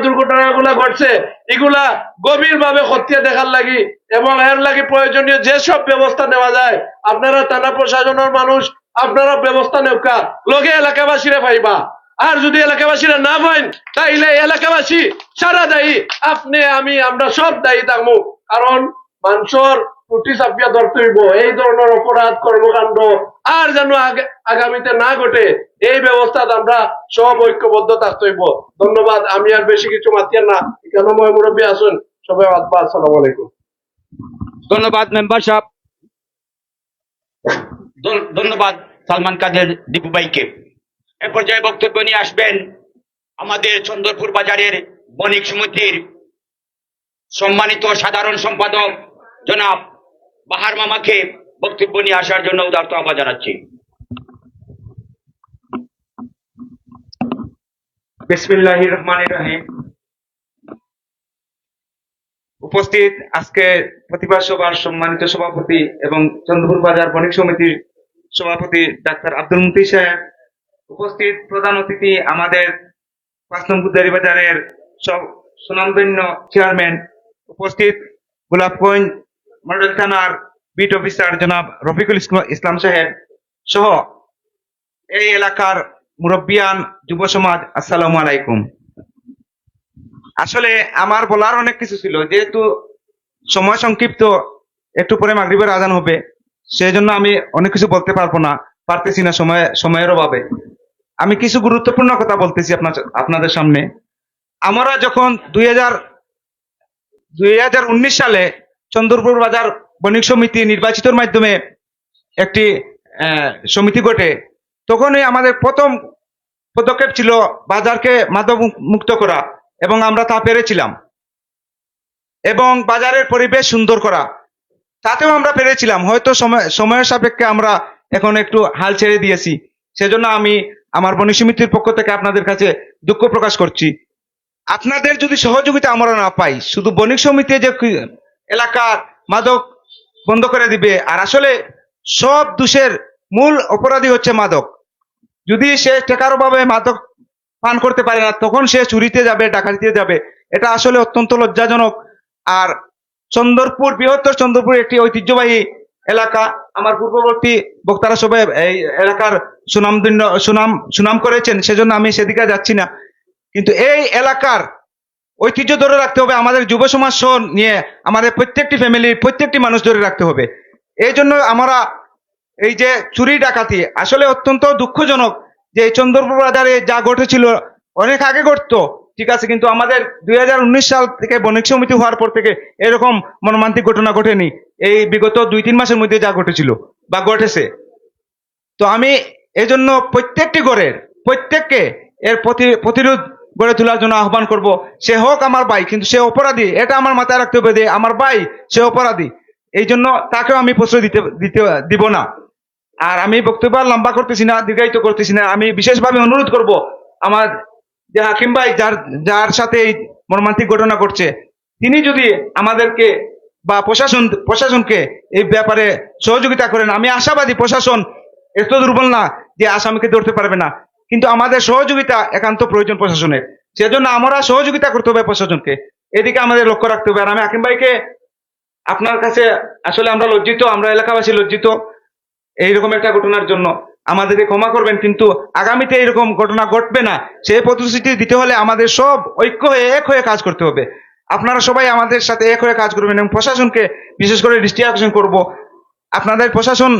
Speaker 6: দুর্ঘটনা গুলা ঘটছে এগুলা গভীর ভাবে খতিয়ে দেখার লাগি এবং এর লাগি প্রয়োজনীয় যেসব ব্যবস্থা নেওয়া যায় আপনারা থানা প্রশাসনের মানুষ আপনারা ব্যবস্থা নেওয়া লগে এলাকাবাসীরা পাইবা। আর যদি এলাকাবাসীরা না পাইন তাইলে এলাকাবাসী সারা দায়ী, আপনি আমি আমরা সব দায়ী থাকবো। কারণ মানুষের টুটি চাপিয়া ধরতে হইব। এই ধরনের অপরাধ কর্মকাণ্ড আর যেন আগামীতে না ঘটে, এই ব্যবস্থা আমরা সব ঐক্যবদ্ধ থাকতে হইব। ধন্যবাদ। আমি আর বেশি কিছু মাতিয়ার না, এখানে মুরব্বী আসুন। সবাই আসসালামু আলাইকুম।
Speaker 2: ধন্যবাদ মেম্বার সাহেব, ধন্যবাদ সালমান কাদের দীপু ভাইকে। এ পর্যায়ে বক্তব্য নিয়ে আসবেন আমাদের চন্দ্রপুর বাজারের বণিক সমিতির সম্মানিত সাধারণ সম্পাদক জনাব বাহার মামাকে বক্তব্য নিয়ে আসার জন্য উদারত আহ্বান জানাচ্ছি।
Speaker 7: বিসমিল্লাহির রহমানির রহিম। উপস্থিত আজকে প্রতিবাদ সভার সম্মানিত সভাপতি এবং চন্দ্রপুর বাজার বণিক সমিতির সভাপতি ডাক্তার আব্দুল মুতি সাহেব, উপস্থিত প্রধান অতিথি আমাদের 5 নং গুদারি বাজারের সব সুনামধন্য চেয়ারম্যান, উপস্থিত গোলাপগঞ্জ মডেল থানার বিট অফিসার জনাব রফিকুল ইসলাম সাহেব সহ এই এলাকার মুরব্বিয়ান, যুব সমাজ, আসসালামু আলাইকুম। আসলে আমার বলার অনেক কিছু ছিল, যেহেতু সময় সংক্ষিপ্ত, একটু পরে মাগরিবের আজান হবে, সেই জন্য আমি অনেক কিছু বলতে পারতেছি না সময়ের অভাবে। আমি কিছু গুরুত্বপূর্ণ কথা বলতেছি আপনাদের সামনে। আমরা যখন 2019 সালে চন্দ্রপুর বাজার বণিক সমিতি নির্বাচিতর মাধ্যমে একটি সমিতি গঠে, তখনই আমাদের প্রথম পদক্ষেপ ছিল বাজারকে মাদক মুক্ত করা, এবং আমরা তা পেরেছিলাম, এবং বাজারের পরিবেশ সুন্দর করা, তাতেও আমরা পেরেছিলাম। হয়তো সময়ের সাপেক্ষে আমরা এখন একটু হাল ছেড়ে দিয়েছি, সেজন্য আমি আমার বণিক সমিতির পক্ষ থেকে আপনাদের কাছে দুঃখ প্রকাশ করছি। আপনাদের যদি সহযোগিতা আমরা না পাই, শুধু বণিক সমিতি যে এলাকার মাদক বন্ধ করে দিবে, আর আসলে সব দোষের মূল অপরাধী হচ্ছে মাদক। যদি সে টাকার অভাবে মাদক পান করতে পারে না, তখন সে চুরিতে যাবে, ডাকাতিতে যাবে। এটা আসলে অত্যন্ত লজ্জাজনক। আর চন্দ্রপুর, বৃহত্তর চন্দ্রপুর একটি ঐতিহ্যবাহী এলাকা। আমার পূর্ববর্তী বক্তারা সবাই এই এলাকার সুনাম করেছেন, সেজন্য আমি সেদিকে যাচ্ছি না। কিন্তু এই এলাকার ঐতিহ্য ধরে রাখতে হবে, আমাদের যুব সমাজ সহ নিয়ে আমাদের প্রত্যেকটি ফ্যামিলির প্রত্যেকটি মানুষ ধরে রাখতে হবে। এই জন্য আমরা এই যে চুরি ডাকাতি, আসলে অত্যন্ত দুঃখজনক যে এই চন্দ্রপুর বাজারে যা ঘটেছিল অনেক আগে ঘটতো, ঠিক আছে, কিন্তু আমাদের 2019 সাল থেকে বণিক সমিতি হওয়ার পর থেকে এরকম মর্মান্তিক ঘটনা ঘটেনি। এই বিগত 2-3 মাসের মধ্যে যা ঘটেছিল বা ঘটেছে, তো আমি এই জন্য প্রত্যেককে এর প্রতিরোধ গড়ে তোলার জন্য আহ্বান করব। সে হোক আমার ভাই, কিন্তু সে অপরাধী, এটা আমার মাথায় রাখতে হবে যে আমার ভাই সে অপরাধী, এই জন্য তাকেও আমি প্রশ্রয় দিব না। আর আমি বক্তব্য লম্বা করতেছি না, দীর্ঘায়িত করতেছি না। আমি বিশেষভাবে অনুরোধ করব আমার যে হাকিম ভাই, যার সাথে এই মর্মান্তিক ঘটনা ঘটছে, তিনি যদি আমাদেরকে বা প্রশাসনকে এই ব্যাপারে সহযোগিতা করেন। আমি আশাবাদী প্রশাসন এত দুর্বল না যে আসামিকে ধরতে পারবে না, কিন্তু আমাদের সহযোগিতা একান্ত প্রয়োজন প্রশাসনের। সেজন্য আমরা সহযোগিতা করতে হবে প্রশাসনকে, এদিকে আমাদের লক্ষ্য রাখতে হবে। আর আমি হাকিম ভাইকে, আপনার কাছে আসলে আমরা লজ্জিত, আমরা এলাকাবাসী লজ্জিত এইরকম একটা ঘটনার জন্য। আমাদেরকে ক্ষমা করবেন, কিন্তু আগামীতে এরকম ঘটনা ঘটবে না, সেই প্রতিশ্রুতি দিতে হলে আমাদের সব ঐক্য হয়ে এক হয়ে কাজ করতে হবে। আপনারা সবাই আমাদের সাথে এক হয়ে কাজ করবেন, এবং প্রশাসনকে বিশেষ করে দৃষ্টি আকর্ষণ করব। আপনাদের প্রশাসন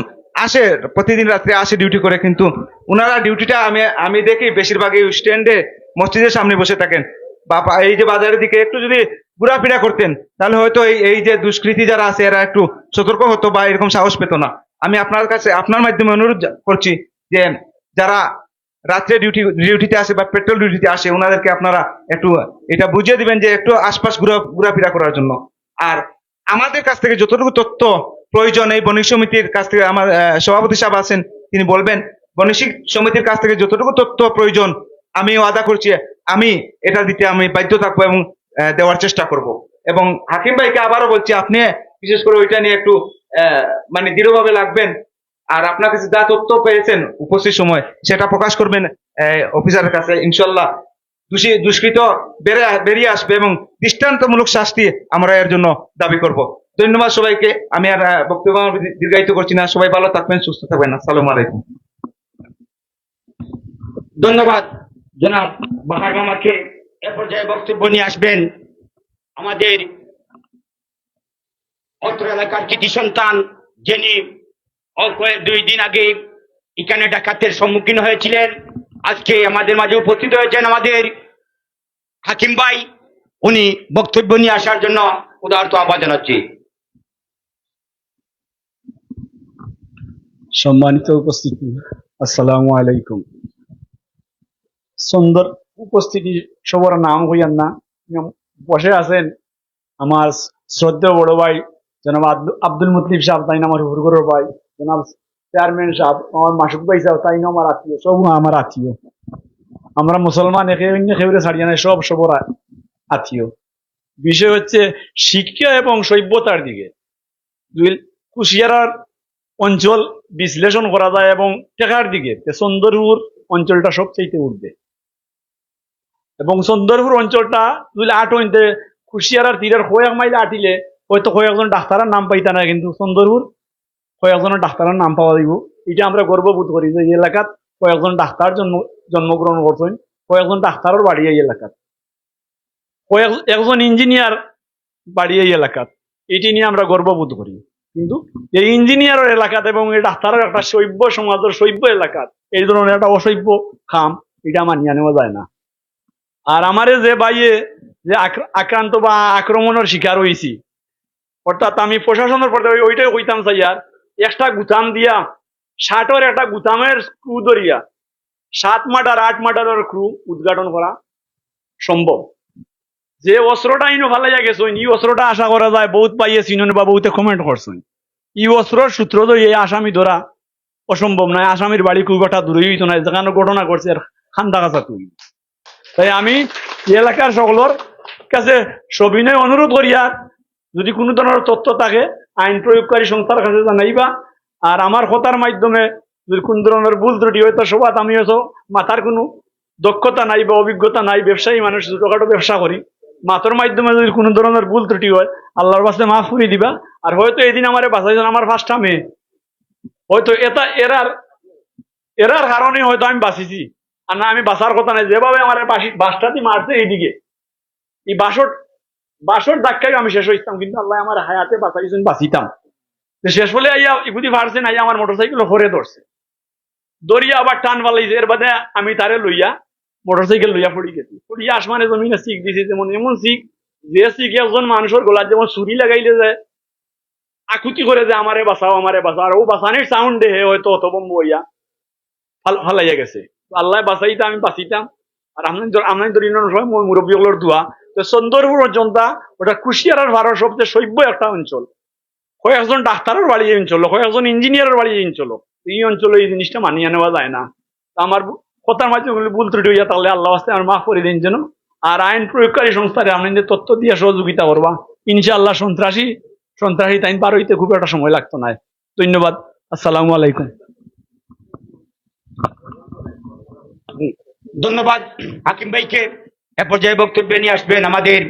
Speaker 7: আসে, প্রতিদিন রাত্রে আসে ডিউটি করে, কিন্তু ওনারা ডিউটিটা আমি দেখি বেশিরভাগই স্ট্যান্ডে মসজিদের সামনে বসে থাকেন, বা এই যে বাজারের দিকে একটু যদি ঘোরাফেরা করতেন, তাহলে হয়তো এই যে দুষ্কৃতী যারা আছে এরা একটু সতর্ক হতো বা এরকম সাহস পেত না। আমি আপনার কাছে, আপনার মাধ্যমে অনুরোধ করছি যে যারা রাত্রে ডিউটিতে আসে বা পেট্রোল ডিউটিতে আসে, ওনাদেরকে আপনারা একটু এটা বুঝিয়ে দিবেন যে একটু আশপাশ ঘোরাফেরা করার জন্য। আর আমাদের কাছ থেকে যতটুকু তথ্য প্রয়োজন, এই বণিক সমিতির কাছ থেকে, আমার সভাপতি সাহেব আছেন, তিনি বলবেন, বণিক সমিতির কাছ থেকে যতটুকু তথ্য প্রয়োজন আমি ওয়াদা করছি আমি এটা দিতে আমি বাধ্য থাকবো এবং দেওয়ার চেষ্টা করব। এবং হাকিম ভাইকে আবারও বলছি, আপনি বিশেষ করে ওইটা নিয়ে একটু মানে দৃঢ়ভাবে লাগবেন, আর আপনার কাছে যা তথ্য পেয়েছেন উপস্থিত সময় সেটা প্রকাশ করবেন অফিসারের কাছে। ইনশাল্লাহ দুষ্কৃত বেরিয়ে আসবে এবং দৃষ্টান্তমূলক শাস্তি আমরা এর জন্য দাবি করব। ধন্যবাদ সবাইকে। আমি আর বক্তব্য দীর্ঘায়িত করছি না। সবাই ভালো থাকবেন, সুস্থ থাকবেন। আসসালামু আলাইকুম।
Speaker 2: ধন্যবাদ জনাব বাহার মামাকে। এ পর্যায়ে বক্তব্য নিয়ে আসবেন আমাদের অত্র এলাকার কৃতি সন্তান, যিনি অল্প 2 দিন আগে এখানে ডাকাতের সম্মুখীন হয়েছিলেন, আজকে আমাদের মাঝে উপস্থিত হয়েছেন আমাদের হাকিম ভাই। উনি বক্তব্য নিয়ে আসার জন্য উদারত আহ্বান জানাচ্ছি।
Speaker 8: সম্মানিত উপস্থিতি, আসসালামু আলাইকুম। সুন্দর উপস্থিতি, সবার নাম হইয়ান না। বসে আছেন আমার শ্রদ্ধেয় বড় ভাই জনাব আব্দুল মুতলিব সাহেব, তাই না আমার হুরগরের ভাই। জনাব চেয়ারম্যান সাহেব, আমার মাসুক ভাই সাহেব, তাই না আমার আত্মীয়, সব আমার আত্মীয়। আমরা মুসলমান একে অন্য খেউরে ছাড়িয়ে নাই, সব সবর আত্মীয়। বিষয় হচ্ছে শিক্ষা এবং সভ্যতার দিকে কুশিয়ারার অঞ্চল বিশ্লেষণ করা যায় এবং টেকার দিকে সুন্দরপুর অঞ্চলটা সবচেয়ে উঠবে। এবং সুন্দরপুর অঞ্চলটা 2008 হইতে কুশিয়ারার তীরের কয়েক মাইল আটিলে হয়তো কয়েকজন ডাক্তারের নাম পাইতা না, কিন্তু সুন্দরপুর কয়েকজনের ডাক্তারের নাম পাওয়া দিব। এটা আমরা গর্ববোধ করি যে এই এলাকাত কয়েকজন ডাক্তার জন্মগ্রহণ করছেন, কয়েকজন ডাক্তারের বাড়ি এই এলাকাত, একজন ইঞ্জিনিয়ার বাড়ি এই এলাকাত। এটি নিয়ে আমরা গর্ববোধ করি। কিন্তু এই ইঞ্জিনিয়ারের এলাকাত এবং এই ডাক্তারের একটা সভ্য সমাজের সভ্য এলাকাত এই ধরনের একটা অসভ্য খাম, এটা মানিয়ে নেওয়া যায় না। আর আমারে যে বাইয়ে যে আক্রান্ত বা আক্রমণের শিকার হয়েছি, অর্থাৎ আমি প্রশাসনের পর্যায়ে ওইটাই কইতাম চাই, আর একটা গুতাম দিয়া 60-এর একটা গুতামের ক্রু ধরিয়া 7 মার্ডার 8 মার্ডারের ক্রু উদ্ঘাটন করা সম্ভব। যে অস্ত্রটা ইনো ফালাইয়া গেছেন, এই অস্ত্রটা আশা করা যায় বহুত পাইয়ে চিনন বা বহুতে কমেন্ট করছেন। এই অস্ত্রের সূত্র ধরে এই আসামি ধরা অসম্ভব নয়। আসামির বাড়ি খুব একটা দূরে হইতো না, যেখানে ঘটনা করছে খান্দা কাছা তুই। তাই আমি এলাকার সকলের কাছে সবিনয় অনুরোধ করিয়া, যদি কোনো ধরনের তথ্য থাকে আইন প্রয়োগকারী সংস্থার কাছে জানাইবা। আর আমার কথার মাধ্যমে যদি কোন ধরনের ভুল ত্রুটি হয়তো সবাত, আমি হয়তো মাথার কোনো দক্ষতা নাই বা অভিজ্ঞতা নাই, ব্যবসায়ী মানুষ, ছোটখাটো ব্যবসা করি, মাথার মাধ্যমে যদি কোনো ধরনের ভুল ত্রুটি হয় আল্লাহর কাছে মাফ করে দিবা। আর হয়তো এদিন আমার বাঁচাইছেন আমার 5টা মেয়ে, হয়তো এটা এরার কারণে হয়তো আমি বাঁচিছি, আর না আমি বাঁচার কথা নাই। যেভাবে আমার বাসটাতে মারছে এইদিকে, এই বাসর ধাক্কায় আমি শেষ হইতাম, কিন্তু আল্লাহ আমার হায়াতে বাঁচাইছেন, বাঁচিতাম। শেষ হলে আইয়া ইগুদি ফারছেন, আইয়া আমার মোটরসাইকেল ঘরে ধরছে, দরিয়া আবার টান পালাইছে। এর বাদে আমি তারে লইয়া মোটরসাইকেল লইয়া পড়ি গেছি, পড়িয়া আসমানে জমিনে শিখ দিছি। যেমন এমন শিখ যে শিখ একজন মানুষের গোলার যেমন ছুরি লাগাইলে যায় আকুতি করে যে আমারে বাঁচাও আমারে বাঁচাও, আর ও বাঁচানির সাউন্ড দেহে হয়তো অতবম্ব হইয়া ফালাইয়া গেছে। আল্লাহ বাঁচাইতে আমি বাঁচিতাম। আর আপনার দরিদ্র সময় মুরব্বীগুলোর দোয়া। তো সুন্দরপুর অঞ্চলটা ওটা কুশিয়ারার ভারত সবচেয়ে সভ্য একটা অঞ্চল। কয়েকজন ডাক্তারের বাড়ি এই অঞ্চল, কয়েকজন ইঞ্জিনিয়ারের বাড়ি এই অঞ্চল। এই অঞ্চলে এই জিনিসটা মানিয়ে নেওয়া যায় না। আমার কথার মাধ্যমে ভুল ত্রুটি হইয়া তাহলে আল্লাহ আস্তে আমার মাফ করে দিন যেন। আর আইন প্রয়োগকারী সংস্থারে আপনাদের তথ্য দিয়ে সহযোগিতা করবা, ইনশাআল্লাহ সন্ত্রাসী আইন পার হইতে খুব একটা সময় লাগতো না। ধন্যবাদ। আসসালামু আলাইকুম।
Speaker 2: ধন্যবাদ হাকিম ভাইকে। এ পর্যায়ে বক্তব্য নিয়ে আসবেন আমাদের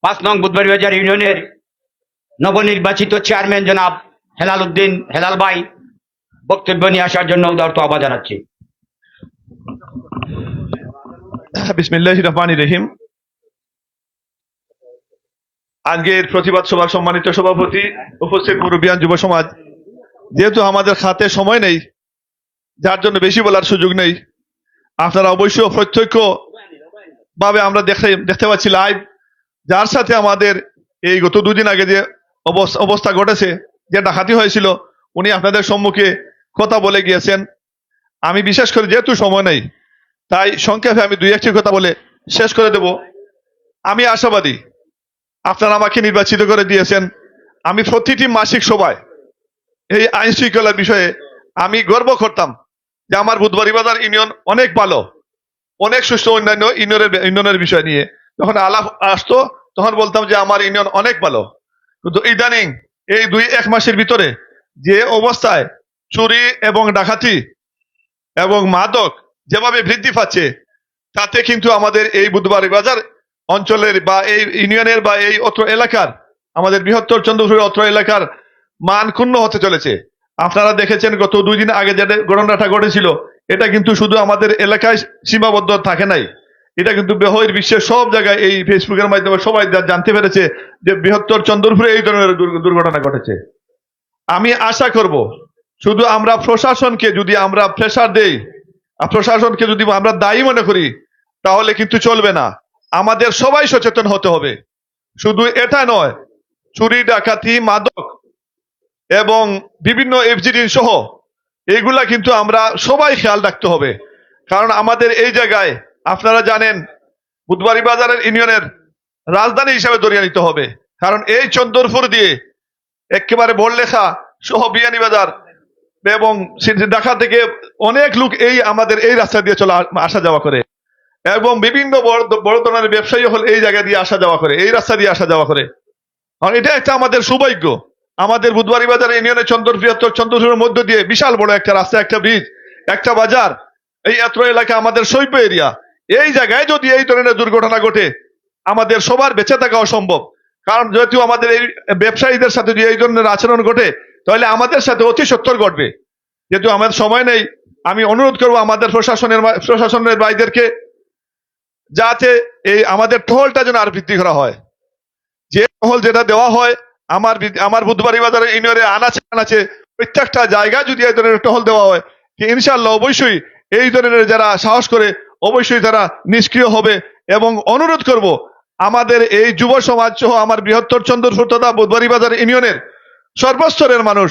Speaker 2: 5 নং বুধবাড়ি বাজার ইউনিয়নের নবনির্বাচিত চেয়ারম্যান জনাব হেলাল উদ্দিন হেলাল ভাই। বক্তব্য নিয়ে আসার জন্য উদারত আহ্বান জানাচ্ছি।
Speaker 9: বিসমিল্লাহির রহমানির রহিম। আজকের প্রতিবাদ সভার সম্মানিত সভাপতি, উপস্থিত মুরব্বিয়ান, যুব সমাজ, যেহেতু আমাদের হাতে সময় নেই, যার জন্য বেশি বলার সুযোগ নেই, আপনারা অবশ্যই প্রত্যক্ষ ভাবে আমরা দেখতে পাচ্ছি লাইভ, যার সাথে আমাদের এই গত 2 দিন আগে যে অবস্থা ঘটেছে, যে ডাকাতি হয়েছিল, উনি আপনাদের সম্মুখে কথা বলে গিয়েছেন। আমি বিশেষ করে যেহেতু সময় নেই, তাই সংক্ষেপে আমি 2-1টি কথা বলে শেষ করে দেব। আমি আশাবাদী, আপনারা আমাকে নির্বাচিত করে দিয়েছেন। আমি প্রতিটি মাসিক সভায় এই আইন শৃঙ্খলার বিষয়ে আমি গর্ব করতাম যে আমার বুধবাড়ি বাজার ইউনিয়ন অনেক ভালো, অনেক সুস্থ। অন্যান্য ইউনিয়নের বিষয় নিয়ে যখন আলাপ আসতো তখন বলতাম যে আমার ইউনিয়ন অনেক ভালো। কিন্তু ইদানিং এই 2-1 মাসের ভিতরে যে অবস্থায় চুরি এবং ডাকাতি এবং মাদক যেভাবে বৃদ্ধি পাচ্ছে, তাতে কিন্তু আমাদের এই বুধবাড়ি বাজার অঞ্চলের বা এই ইউনিয়নের বা এই অত্র এলাকার, আমাদের বৃহত্তর চন্দ্রপুরের অত্র এলাকার মান ক্ষুণ্ণ হতে চলেছে। আপনারা দেখেছেন গত 2 দিন আগে যে ঘটনাটা ঘটেছিল, এটা কিন্তু শুধু আমাদের এলাকায় সীমাবদ্ধ থাকে নাই, এটা কিন্তু বহির বিশ্বের সব জায়গায় এই ফেসবুকের মাধ্যমে সবাই জানতে পেরেছে যে বৃহত্তর চন্দ্রপুরে এই ধরনের দুর্ঘটনা ঘটেছে। আমি আশা করব শুধু আমরা প্রশাসনকে যদি আমরা প্রেসার দেই আর প্রশাসনকে যদি আমরা দায়ী মনে করি তাহলে কিন্তু চলবে না। আমাদের সবাই সচেতন হতে হবে। শুধু এটা নয়, চুরি ডাকাতি মাদক এবং বিভিন্ন এফজিডি সহ এগুলা কিন্তু আমরা সবাই খেয়াল রাখতে হবে। কারণ আমাদের এই জায়গায় আপনারা জানেন বুধবাড়ি বাজারের ইউনিয়নের রাজধানী হিসাবে ধরিয়ে নিতে হবে। কারণ এই চন্দরপুর দিয়ে একেবারে বড়লেখা সহ বিয়ানীবাজার এবং ঢাকা থেকে অনেক লোক আমাদের এই রাস্তা দিয়ে আসা যাওয়া করে এবং বিভিন্ন বড় ধরনের ব্যবসায়ী হল এই জায়গা দিয়ে আসা যাওয়া করে, এই রাস্তা দিয়ে আসা যাওয়া করে। আর এটা একটা আমাদের সৌভাগ্য। আমাদের বুধবাড়ি বাজার ইউনিয়নের চন্দ্রপুরের মধ্য দিয়ে বিশাল বড় একটা রাস্তা, একটা ব্রিজ, একটা বাজার, এই এত এলাকা আমাদের শৈল্প এরিয়া। এই জায়গায় যদি এই ধরনের দুর্ঘটনা ঘটে আমাদের সবার বেঁচে থাকা অসম্ভব। কারণ যেহেতু আমাদের এই ব্যবসায়ীদের সাথে যদি এই ধরনের আচরণ ঘটে তাহলে আমাদের সাথে অতি সত্তর ঘটবে। যেহেতু আমাদের সময় নেই, আমি অনুরোধ করবো আমাদের প্রশাসনের ভাইদেরকে যাতে এই আমাদের টহলটা যেন আর বৃদ্ধি করা হয়। যে টহল যেটা দেওয়া হয় আমার বুধবাড়ি বাজারে ইউনিয়নে আনাচে প্রত্যেকটা জায়গায় যদি এই ধরনের টহল দেওয়া হয় ইনশাল্লাহ অবশ্যই এই ধরনের যারা সাহস করে অবশ্যই তারা নিষ্ক্রিয় হবে। এবং অনুরোধ করব আমাদের এই যুব সমাজ সহ আমার বৃহত্তর চন্দ্রপুর তথা বুধবাড়ি বাজার ইউনিয়নের সর্বস্তরের মানুষ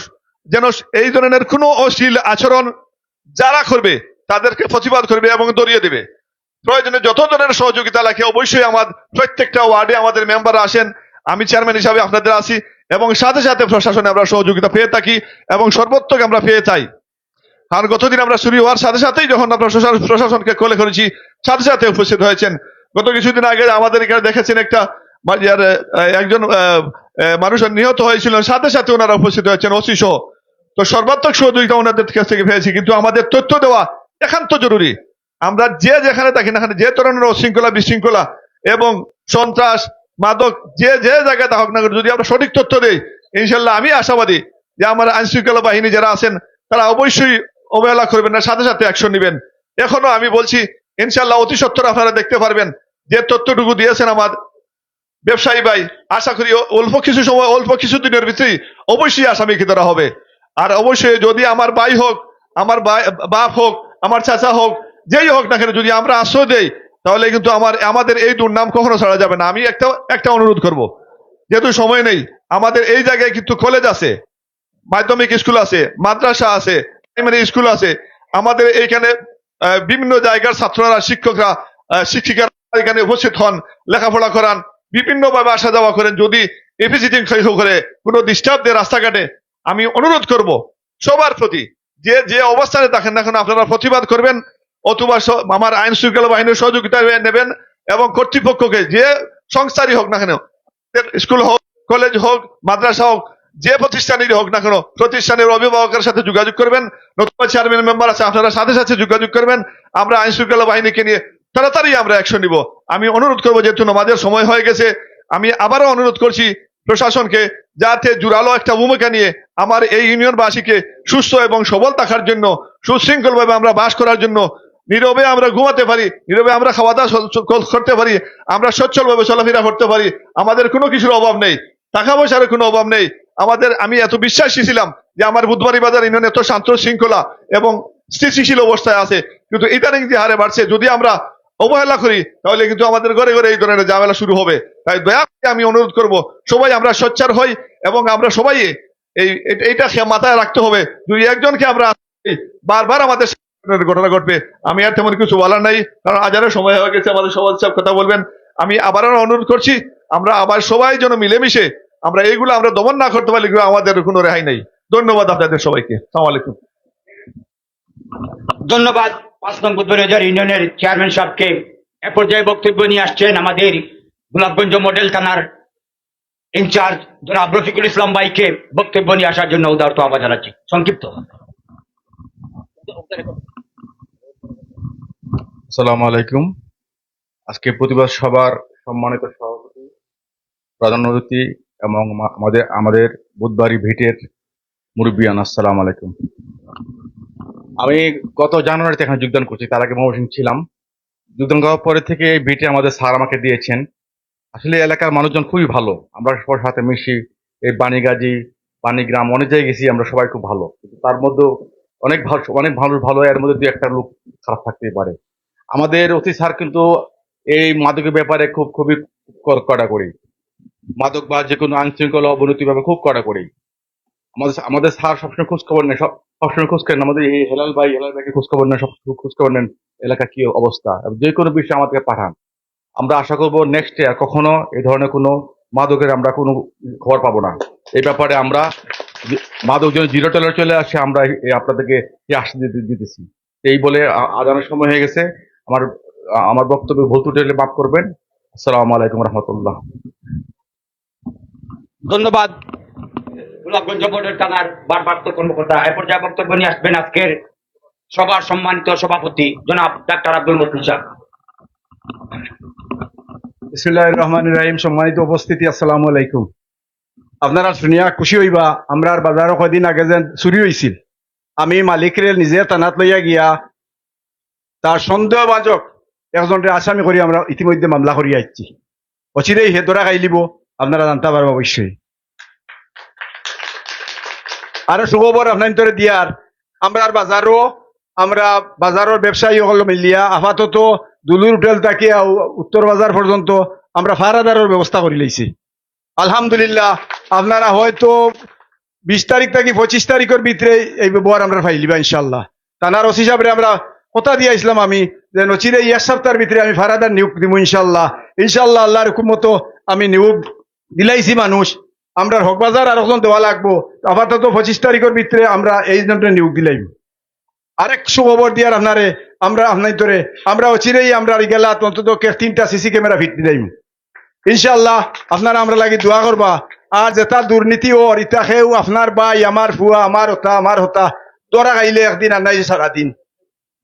Speaker 9: যেন এই ধরনের কোনো অশ্লীল আচরণ যারা করবে তাদেরকে প্রতিবাদ করবে এবং দরিয়ে দেবে। প্রয়োজনে যত ধরনের সহযোগিতা লাগে অবশ্যই আমার প্রত্যেকটা ওয়ার্ডে আমাদের মেম্বার আসেন, আমি চেয়ারম্যান হিসাবে আপনাদের আসি এবং সাথে সাথে প্রশাসনে আমরা সহযোগিতা পেয়ে থাকি এবং সর্বোত্তক আমরা পেয়ে চাই। কারণ গতদিন আমরা শুরু হওয়ার সাথে সাথেই যখন আমরা প্রশাসনকে কলে করেছি সাথে সাথে উপস্থিত হয়েছেন। গত কিছুদিন আগে আমাদের এখানে দেখেছেন একজন মানুষ নিহত হয়েছিল, সাথে সাথে ওনারা উপস্থিত হয়েছেন ওসি সহ। তো সর্বাত্মক সহযোগিতা ওনাদের কাছ থেকে পেয়েছি। কিন্তু আমাদের তথ্য দেওয়া একান্ত জরুরি। আমরা যে যেখানে থাকি না যে ধরনের অশৃঙ্খলা বিশৃঙ্খলা এবং সন্ত্রাস মাদক যে জায়গায় থাকুক না যদি আমরা সঠিক তথ্য দেই ইনশাল্লাহ আমি আশাবাদী যে আমার আইন শৃঙ্খলা বাহিনী যারা আছেন তারা অবশ্যই অবহেলা করবেন না, সাথে সাথে অ্যাকশন নেবেন। এখনো আমি বলছি ইনশাল্লাহ অতি সত্বর আপনারা দেখতে পারবেন যে তথ্যটুকু দিয়েছেন আমার ব্যবসায়ী ভাই। আশা করি অল্প কিছু দিনের ভিতরেই অবশ্যই আসামিকে ধরা হবে। আর অবশ্যই যদি আমার ভাই হোক, আমার বাপ হোক, আমার চাচা হোক, যেই হোক না কেন যদি আমরা আশ্রয় দেই তাহলে কিন্তু আমাদের এই দুর্নাম কখনো ছাড়া যাবে না। আমি একটা অনুরোধ করব, যেহেতু সময় নেই, আমাদের এই জায়গায় কিন্তু কলেজ আছে, মাধ্যমিক স্কুল আছে, মাদ্রাসা আছে, প্রাইমারি স্কুল আছে। আমাদের এইখানে বিভিন্ন জায়গার ছাত্ররা শিক্ষকরা শিক্ষিকারা এখানে উপস্থিত হন, লেখাপড়া করান, বিভিন্ন ভাবে আসা যাওয়া করেন। যদি এফিজিটিং করে কোনো ডিস্টার্ব দেয় রাস্তাঘাটে, আমি অনুরোধ করব সবার প্রতি যে অবস্থানে থাকেন না কেন আপনারা প্রতিবাদ করবেন অথবা আমার আইন শৃঙ্খলা বাহিনীর সহযোগিতা নেবেন এবং কর্তৃপক্ষকে যে সংস্থারই হোক না কেন, স্কুল হোক, কলেজ হোক, মাদ্রাসা হোক, যে প্রতিষ্ঠানেরই হোক না কেন প্রতিষ্ঠানের অভিভাবকের সাথে যোগাযোগ করবেন, নতুবা চেয়ারম্যান মেম্বার আছে আপনারা সাথে সাথে যোগাযোগ করবেন। আমরা আইন শৃঙ্খলা বাহিনীকে নিয়ে তাড়াতাড়ি আমরা অ্যাকশন নিব। আমি অনুরোধ করবো যেহেতু আমাদের সময় হয়ে গেছে, আমি আবারও অনুরোধ করছি প্রশাসনকে যাতে জোরালো একটা ভূমিকা নিয়ে আমার এই ইউনিয়নবাসীকে সুস্থ এবং সবল থাকার জন্য, সুশৃঙ্খল ভাবে আমরা বাস করার জন্য, নীরবে আমরা ঘুমাতে পারি, নীরবে আমরা খাওয়া দাওয়া করতে পারি, আমরা সচ্ছল ভাবে চলাফেরা করতে পারি। আমাদের কোনো কিছুর অভাব নেই, টাকা পয়সার কোনো অভাব নেই। আমি এত বিশ্বাসী ছিলাম যে আমার বুধবাড়ি বাজার ইউনিয়ন এত শান্ত শৃঙ্খলা এবং স্থিতিশীল অবস্থায় আছে, কিন্তু ইদানিং যে হারে বাড়ছে যদি আমরা অবহেলা করি তাহলে কিন্তু আমাদের ঘরে ঘরে এই ধরনের ঝামেলা শুরু হবে। তাই দয়া করে আমি অনুরোধ করব সবাই আমরা সোচ্চার হই এবং আমরা সবাই এইটা মাথায় রাখতে হবে। দুই একজনকে আমরা বারবার আমাদের ঘটনা ঘটবে। আমি আর তেমন কিছু বলার নাই, কারণ আজানের সময় হয়ে গেছে, আমাদের সমাজ সব কথা বলবেন। আমি আবারও অনুরোধ করছি আমরা আবার সবাই যেন মিলেমিশে আমরা এইগুলো আমরা দমন না করতে পারলে আমাদের কোনো রেহাই নেই। ধন্যবাদ আপনাদের সবাইকে। আসসালামু আলাইকুম।
Speaker 2: ধন্যবাদ 5 নং বুধবাড়ি বাজার ইউনিয়নের চেয়ারম্যান সাহেবকে। এ পর্যায়ে বক্তব্য নিয়ে আসছেন আমাদের গোলাপগঞ্জ মডেল থানার ইনচার্জ জনাব রফিকুল ইসলাম ভাইকে বক্তব্য নিয়ে আসার জন্য উদারত আহ্বান জানাচ্ছি। সংক্ষিপ্ত।
Speaker 10: আসসালামু আলাইকুম। আজকে প্রতিবাদ সভার সম্মানিত সভাপতি, প্রধান অতিথি এবং আমাদের বুধবাড়ি ভিটের মুরব্বিয়ান, আসসালামু আলাইকুম। আমি গত জানুয়ারিতে এখানে যোগদান করছি, তার আগে ময়মনসিংহ ছিলাম। যোগদান করার পরে থেকে এই ভিটে আমাদের স্যার আমাকে দিয়েছেন। আসলে এই এলাকার মানুষজন খুবই ভালো, আমরা সবার সাথে মিশি। এই বাণীগাজী, বাণীগ্রাম অনেক জায়গায় গেছি, আমরা সবাই খুব ভালো। কিন্তু তার মধ্যে অনেক ভালো ভালো, এর মধ্যে দু একটা লোক খারাপ থাকতেই পারে। আমাদের অতি স্যার কিন্তু এই মাদকের ব্যাপারে খুবই কড়াকড়ি, মাদক বা যে কোনো আইন শৃঙ্খলা অবনতি ব্যাপারে খুব কড়াকড়ি। আমাদের স্যার সবসময় খোঁজ খবর নেন, সবসময় খোঁজ করেন। আমাদের এই হেলাল ভাইকে খোঁজ খবর নেন, সব খোঁজ খবর নেন এলাকা কি অবস্থা, এবং যে কোনো বিষয়ে আমাদেরকে পাঠান। আমরা আশা করবো নেক্সট ইয়ার কখনো এই ধরনের কোনো মাদকের আমরা কোনো খবর পাবো না। এই ব্যাপারে আমরা মাদক যেন জিরো টলারেন্স চলে আসে, আমরা আপনাদেরকে আশ্বাস দিতেছি। এই বলে আজানের সময় হয়ে গেছে। আমার বক্তব্য ভুল ত্রুটি হলে মাফ করবেন। আসসালামু আলাইকুম রহমতুল্লাহ।
Speaker 2: ধন্যবাদ গোলাপগঞ্জ বোর্ডের থানার ভারপ্রাপ্ত কর্মকর্তা। এ পর্যায়ে বক্তব্য নিয়ে আসবেন আজকের সবার সম্মানিত সভাপতি জনাব ডাক্তার আব্দুল মতিন সাহেব।
Speaker 8: বিসমিল্লাহির রহমানির রহিম। সম্মানিত উপস্থিতি, আসসালামু আলাইকুম। আপনারা শুনিয়া খুশি হইবা, আমরা বাজারও কদিন আগে যেন চুরি হয়েছিল, আমি মালিকরে নিজে থানাত লইয়া গিয়া তার সন্দেহভাজক একজনকে আসামি করি আমরা ইতিমধ্যে মামলা করি আসছি। অচিরেই হে ধরা খাইলিব, আপনারা জানতে পারবেন অবশ্যই। আরো সুখবর আপনার দিয়ার, আমরা বাজারের ব্যবসায়ী হল মিলিয়া আপাতত দুলুর হোটেল থেকে উত্তর বাজার পর্যন্ত আমরা ফারাদারের ব্যবস্থা করে লইছি। আলহামদুলিল্লাহ, আপনারা হয়তো 20 তারিখ থেকে 25 তারিখের ভিতরে এই ব্যবহার আমরা ফাইলিবা ইনশাল্লাহ। থানার ওসি সাহেবরে আমরা কথা দিয়েছিলাম আমি যে নচিরে এক সপ্তাহের ভিতরে আমি ফারাদার নিয়োগ দিব ইনশাল্লাহ। আল্লাহর হুকুম মতো আমি নিয়োগ দিলাইছি মানুষ। আমরা হকবাজার আর একজন দেওয়া লাগবো, আপাতত 25 তারিখের ভিতরে আমরা এই জন্য নিয়োগ দিলাইম। আরেক সুখবর দিয়ার আমরা অচিরেই আমরা গেলা অন্তত 3টা সিসি ক্যামেরা ফিট দিলাইম ইনশাল্লাহ। আপনারা আমরা লাগি দোয়া করবা। আর যেটা দুর্নীতি ওর ইটা খেয়েও আপনার ভাই, আমার ফুয়া, আমার হতা দরা খাইলে একদিন আর নাই সারাদিন,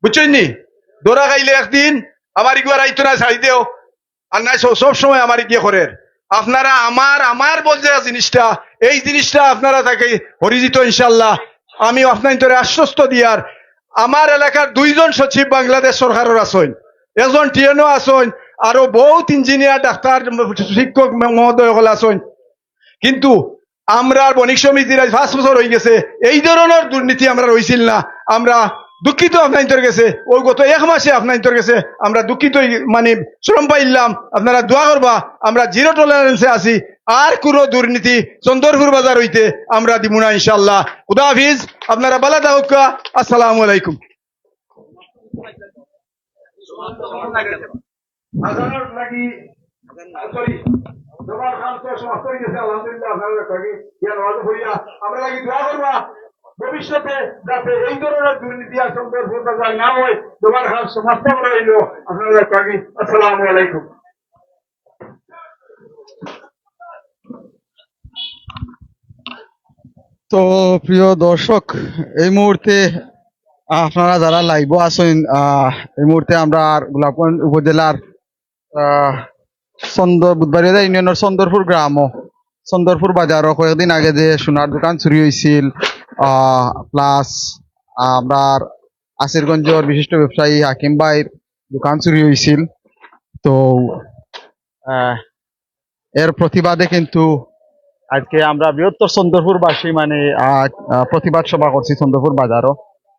Speaker 8: বুঝছেন নি? দরা খাইলে একদিন আমার ইগুয়ার আইতো না ছাড়ি দেও, আর নাই সব সময় আমার ইয়ে করে। আপনারা আমার বলছে জিনিসটা, এই জিনিসটা আপনারা তাকে পরিচিত ইনশাল্লাহ। আমি আপনার আশ্বস্ত দিয়ার, আমার এলাকার 2 জন সচিব বাংলাদেশ সরকারের আছেন, একজন টিএনও আছেন, আরো বহুত ইঞ্জিনিয়ার, ডাক্তার, শিক্ষক মহোদয় হল আছেন। কিন্তু আমরা বণিক সমিতির 5 বছর হয়ে গেছে, এই ধরনের দুর্নীতি আমরা রইছিল না। আমরা দুঃখিত আপনার গেছে, ওই গত 1 মাসে আপনার গেছে আমরা দুঃখিত, মানে শ্রম পাইলাম। আপনারা দোয়া করবা, আমরা জিরো টলারেন্সে আছি, আর কোনো দুর্নীতি চন্দরপুর বাজার হইতে আমরা দিব না ইনশাল্লাহ। খুদা হাফিজ, আপনারা বালা থাকুকা। আসসালামু আলাইকুম। ভবিষ্যতে যাতে এই ধরনের দুর্নীতি আর চন্দরপুর বাজার না হয়, তোমার হাত সমাপ্ত করা হইল। আপনারা আসসালামু আলাইকুম।
Speaker 11: তো প্রিয় দর্শক, এই মুহূর্তে আপনারা যারা লাইভ আছেন, এই মুহূর্তে আমরা গোলাপগঞ্জ উপজেলার বুধবাড়িয়া ইউনিয়নের চন্দরপুর গ্রাম, চন্দরপুর বাজার কয়েকদিন আগে যে সোনার দোকান চুরি হয়েছিল, প্লাস আপনার আসিরগঞ্জের বিশিষ্ট ব্যবসায়ী হাকিম ভাইয়ের দোকান চুরি হয়েছিল। তো এর প্রতিবাদে কিন্তু আজকে আমরা বৃহত্তর চন্দরপুরবাসী মানে প্রতিবাদ সভা করছি চন্দরপুর বাজারও।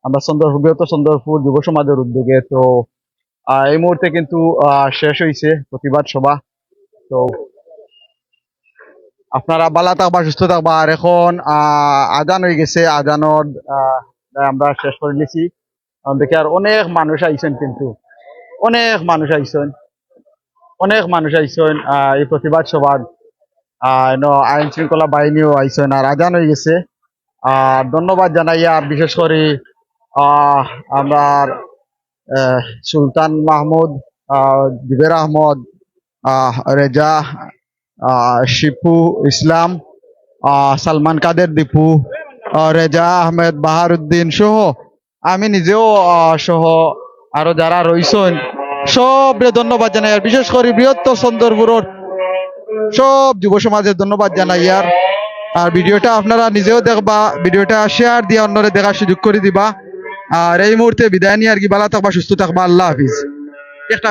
Speaker 11: আমরা বৃহত্তর চন্দরপুর যুব সমাজের উদ্যোগে। তো এই মুহূর্তে কিন্তু শেষ হয়েছে প্রতিবাদ সভা। তো আপনারা ভালো থাকবা, সুস্থ থাকবা। আর এখন আজান হয়ে গেছে, আজানর আমরা শেষ করে নিয়েছি। দেখে আর অনেক মানুষ আইসেন, কিন্তু অনেক মানুষ আইসেন এই প্রতিবাদ সভা। আইন শৃঙ্খলা বাহিনীও আইসেন, আর আজান হয়ে গেছে। আর ধন্যবাদ জানাই আর বিশেষ করে আমরা সুলতান মাহমুদ, জুবের আহমদ, রেজা, শিপু ইসলাম, সালমান কাদের দীপু, রেজা আহমেদ, বাহারুদ্দিন সহ আমি নিজেও সহ আরো যারা রয়েছেন সবরে ধন্যবাদ জানাই। আর বিশেষ করে বৃহত্তর চন্দরপুরের সব যুব সমাজের ধন্যবাদ জানাই। আর ভিডিওটা আপনারা নিজেও দেখবা, ভিডিওটা শেয়ার দিয়ে অন্যরে দেখার সুযোগ করে দিবা। আর এই মুহূর্তে বিদায় নিয়ে আর কি, ভালো থাকবা, সুস্থ থাকবা, আল্লাহ হাফিজ। একটা